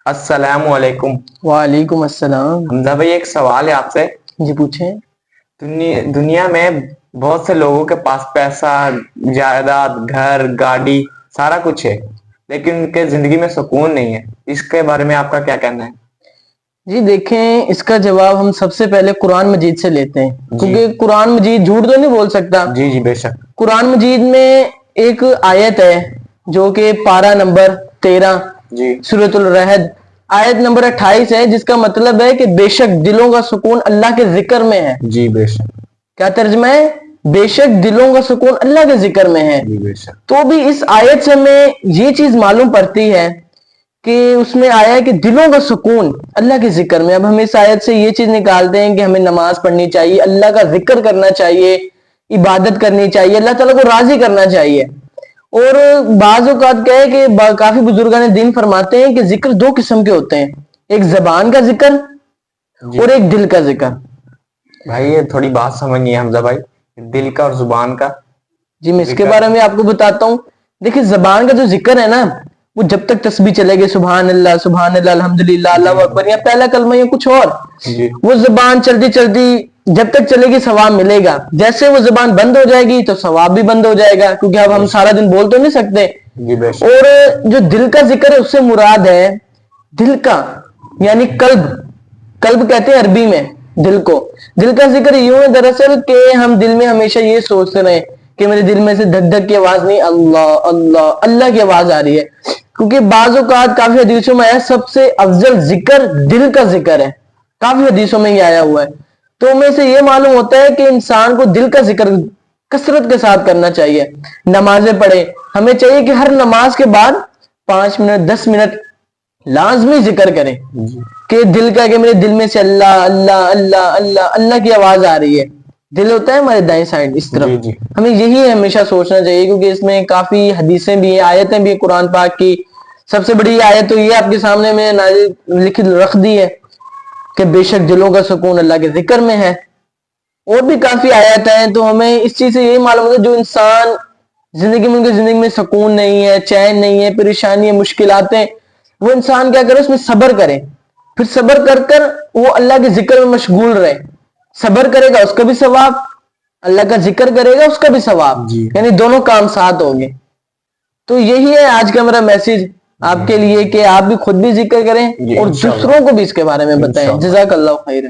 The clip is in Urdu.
السلام علیکم۔ وعلیکم السلام۔ حمزہ بھائی ایک سوال ہے آپ سے۔ جی پوچھیں۔ دنیا میں بہت سے لوگوں کے پاس پیسہ، جائیداد، گھر، گاڑی، سارا کچھ ہے، لیکن ان کے زندگی میں سکون نہیں ہے۔ اس کے بارے میں آپ کا کیا کہنا ہے؟ جی دیکھیں، اس کا جواب ہم سب سے پہلے قرآن مجید سے لیتے ہیں، کیونکہ قرآن مجید جھوٹ تو نہیں بول سکتا۔ جی جی بے شک۔ قرآن مجید میں ایک آیت ہے جو کہ پارہ نمبر 13 سورۃ الرعد آیت نمبر 28 ہے، جس کا مطلب ہے کہ بے شک دلوں کا سکون اللہ کے ذکر میں ہے۔ جی بے شک۔ کیا ترجمہ ہے؟ بے شک دلوں کا سکون اللہ کے ذکر میں ہے۔ جی بے شک۔ تو بھی اس آیت سے ہمیں یہ چیز معلوم پڑتی ہے کہ اس میں آیا ہے کہ دلوں کا سکون اللہ کے ذکر میں۔ اب ہم اس آیت سے یہ چیز نکالتے ہیں کہ ہمیں نماز پڑھنی چاہیے، اللہ کا ذکر کرنا چاہیے، عبادت کرنی چاہیے، اللہ تعالیٰ کو راضی کرنا چاہیے۔ اور بعض اوقات کیا ہے کہ کافی بزرگان دین فرماتے ہیں کہ ذکر دو قسم کے ہوتے ہیں، ایک زبان کا ذکر اور ایک دل کا ذکر۔ بھائی یہ تھوڑی بات سمجھنی ہے حمزہ بھائی، دل کا اور زبان کا۔ جی میں اس کے بارے میں آپ کو بتاتا ہوں۔ دیکھیں زبان کا جو ذکر ہے نا، وہ جب تک تسبیح چلے گی سبحان اللہ الحمدللہ اللہ اکبر یا پہلا کلمہ یا کچھ اور، وہ زبان چلتی چلتی جب تک چلے گی ثواب ملے گا۔ جیسے وہ زبان بند ہو جائے گی تو ثواب بھی بند ہو جائے گا، کیونکہ اب ہم سارا دن بول تو نہیں سکتے۔ اور جو دل کا ذکر ہے اس سے مراد ہے دل کا، یعنی قلب۔ قلب کہتے ہیں عربی میں دل کو۔ دل کا ذکر یوں ہے دراصل کہ ہم دل میں ہمیشہ یہ سوچتے رہیں کہ میرے دل میں سے دھک دھک کی آواز نہیں، اللہ اللہ اللہ کی آواز آ رہی ہے۔ کیونکہ بعض اوقات کافی حدیثوں میں آیا سب سے افضل ذکر دل کا ذکر ہے، کافی حدیثوں میں یہ آیا ہوا ہے۔ تو میں سے یہ معلوم ہوتا ہے کہ انسان کو دل کا ذکر کثرت کے ساتھ کرنا چاہیے۔ نمازیں پڑھے، ہمیں چاہیے کہ ہر نماز کے بعد 5 منٹ 10 منٹ لازمی ذکر کریں کہ دل کا، کہ میرے دل میں سے اللہ اللہ اللہ اللہ اللہ کی آواز آ رہی ہے۔ دل ہوتا ہے ہمارے دائیں سائڈ اس طرف، ہمیں یہی ہمیشہ سوچنا چاہیے، کیونکہ اس میں کافی حدیثیں بھی ہیں، آیتیں بھی ہیں قرآن پاک کی۔ سب سے بڑی آیت تو یہ آپ کے سامنے میں لکھ رکھ دی ہے کہ بے شک دلوں کا سکون اللہ کے ذکر میں ہے۔ اور بھی کافی آیت ہیں، تو ہمیں اس چیز سے یہ معلوم ہوتا ہے جو انسان زندگی میں سکون نہیں ہے، چین نہیں ہے، پریشانی ہے، مشکلات ہیں، وہ انسان کیا کرے؟ اس میں صبر کرے، پھر صبر کر کر وہ اللہ کے ذکر میں مشغول رہے۔ صبر کرے گا اس کا بھی ثواب، اللہ کا ذکر کرے گا اس کا بھی ثواب، یعنی دونوں کام ساتھ ہوں گے۔ تو یہی ہے آج کا میرا میسج آپ کے لیے کہ آپ بھی خود بھی ذکر کریں اور دوسروں کو بھی اس کے بارے میں بتائیں۔ جزاک اللہ خیر۔